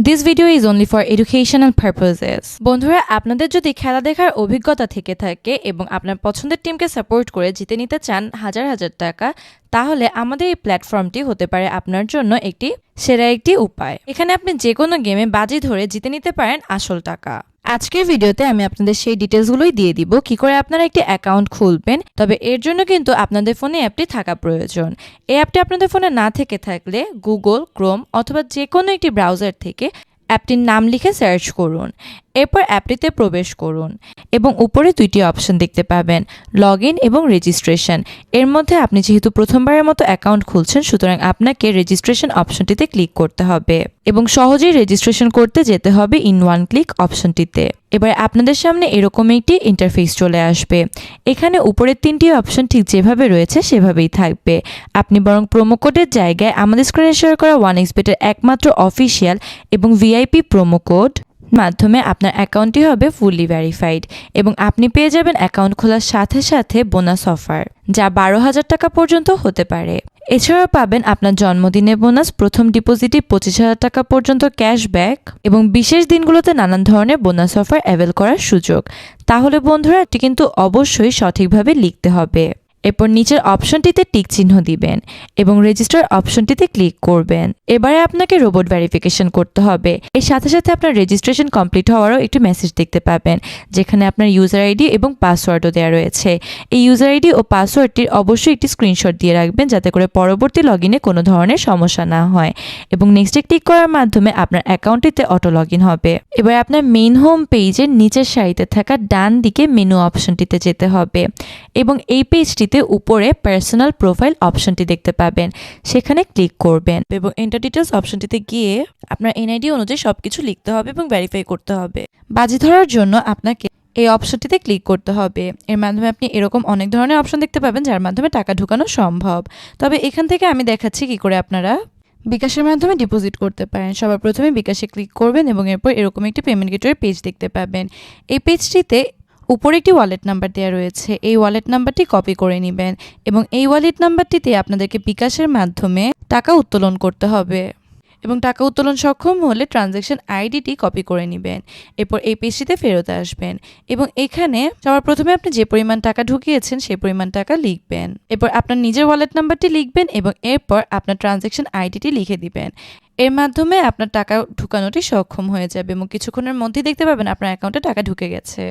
This video is only for educational purposes. বন্ধুরা, আপনাদের যদি খেলা দেখার অভিজ্ঞতা থেকে থাকে এবং আপনার পছন্দের টিমকে সাপোর্ট করে জিতে নিতে চান হাজার হাজার টাকা, তাহলে আমাদের এই প্ল্যাটফর্মটি হতে পারে আপনার জন্য সেরা একটি উপায়। এখানে আপনি যে কোনো গেমে বাজি ধরে জিতে নিতে পারেন আসল টাকা। আজকের ভিডিওতে আমি আপনাদের সেই ডিটেলসগুলোই দিয়ে দিব কি করে আপনারা একটি অ্যাকাউন্ট খুলবেন। তবে এর জন্য কিন্তু আপনাদের ফোনে অ্যাপটি থাকা প্রয়োজন। এই অ্যাপটি আপনাদের ফোনে না থেকে থাকলে গুগল, ক্রোম অথবা যে কোনো একটি ব্রাউজার থেকে অ্যাপটির নাম লিখে সার্চ করুন। এরপর অ্যাপটিতে প্রবেশ করুন এবং উপরে দুইটি অপশন দেখতে পাবেন, লগ ইন এবং রেজিস্ট্রেশন। এর মধ্যে আপনি যেহেতু প্রথমবারের মতো অ্যাকাউন্ট খুলছেন, সুতরাং আপনাকে রেজিস্ট্রেশন অপশনটিতে ক্লিক করতে হবে এবং সহজেই রেজিস্ট্রেশন করতে যেতে হবে ইন ওয়ান ক্লিক অপশনটিতে। এবার আপনাদের সামনে এরকম একটি ইন্টারফেস চলে আসবে। এখানে উপরের তিনটি অপশন ঠিক যেভাবে রয়েছে সেভাবেই থাকবে। আপনি বরং প্রোমো কোডের জায়গায় আমাদের স্ক্রিনে শেয়ার করা 1xBet-এর একমাত্র অফিসিয়াল এবং ভিআইপি প্রোমো কোড মাধ্যমে আপনার অ্যাকাউন্টটি হবে ফুললি ভেরিফাইড এবং আপনি পেয়ে যাবেন অ্যাকাউন্ট খোলার সাথে সাথে বোনাস অফার, যা 12,000 টাকা পর্যন্ত হতে পারে। এছাড়াও পাবেন আপনার জন্মদিনের বোনাস, প্রথম ডিপোজিটে 25,000 টাকা পর্যন্ত ক্যাশব্যাক এবং বিশেষ দিনগুলোতে নানান ধরনের বোনাস অফার অ্যাভেল করার সুযোগ। তাহলে বন্ধুরা, এটি কিন্তু অবশ্যই সঠিকভাবে লিখতে হবে। এরপর নিচের অপশনটিতে টিক চিহ্ন দিবেন এবং রেজিস্টার অপশনটিতে ক্লিক করবেন। এবারে আপনাকে রোবট ভেরিফিকেশন করতে হবে। এর সাথে সাথে আপনার রেজিস্ট্রেশন কমপ্লিট হওয়ারও একটি মেসেজ দেখতে পাবেন, যেখানে আপনার ইউজার আইডি এবং পাসওয়ার্ডও দেওয়া রয়েছে। এই ইউজার আইডি ও পাসওয়ার্ডটির অবশ্যই একটি স্ক্রিনশট দিয়ে রাখবেন, যাতে করে পরবর্তী লগ ইনে কোনো ধরনের সমস্যা না হয়। এবং নেক্সটে ক্লিক করার মাধ্যমে আপনার অ্যাকাউন্টটিতে অটো লগ ইন হবে। এবার আপনার মেইন হোম পেজের নিচের সারিতে থাকা ডান দিকে মেনু অপশনটিতে যেতে হবে এবং এই পেজটি উপরে পার্সোনাল প্রোফাইল অপশনটি দেখতে পাবেন, সেখানে ক্লিক করবেন এবং এন্টার ডিটেলস অপশনটিতে গিয়ে আপনার এনআইডি অনুযায়ী সবকিছু লিখতে হবে এবং ভেরিফাই করতে হবে। বাজি ধরার জন্য আপনাকে এই অপশনটিতে ক্লিক করতে হবে। এর মাধ্যমে আপনি এরকম অনেক ধরনের অপশন দেখতে পাবেন, যার মাধ্যমে টাকা ঢোকানো সম্ভব। তবে এখান থেকে আমি দেখাচ্ছি কি করে আপনারা বিকাশের মাধ্যমে ডিপোজিট করতে পারেন। সবার প্রথমে বিকাশে ক্লিক করবেন এবং এরপর এরকম একটি পেমেন্ট গেটওয়ে পেজ দেখতে পাবেন। এই পেজটিতে উপরে একটি ওয়ালেট নাম্বার দেওয়া রয়েছে। এই ওয়ালেট নাম্বারটি কপি করে নেবেন এবং এই ওয়ালেট নাম্বারটিতে আপনাদেরকে বিকাশের মাধ্যমে টাকা উত্তোলন করতে হবে এবং টাকা উত্তোলন সক্ষম হলে ট্রানজ্যাকশন আইডিটি কপি করে নেবেন। এরপর এই পেজটিতে ফেরত আসবেন এবং এখানে সবার প্রথমে আপনি যে পরিমাণ টাকা ঢুকিয়েছেন সেই পরিমাণ টাকা লিখবেন। এরপর আপনার নিজের ওয়ালেট নাম্বারটি লিখবেন এবং এরপর আপনার ট্রানজ্যাকশন আইডিটি লিখে দিবেন। এর মাধ্যমে আপনার টাকা ঢুকানোটি সক্ষম হয়ে যাবে এবং কিছুক্ষণের মধ্যেই দেখতে পাবেন আপনার অ্যাকাউন্টে টাকা ঢুকে গেছে।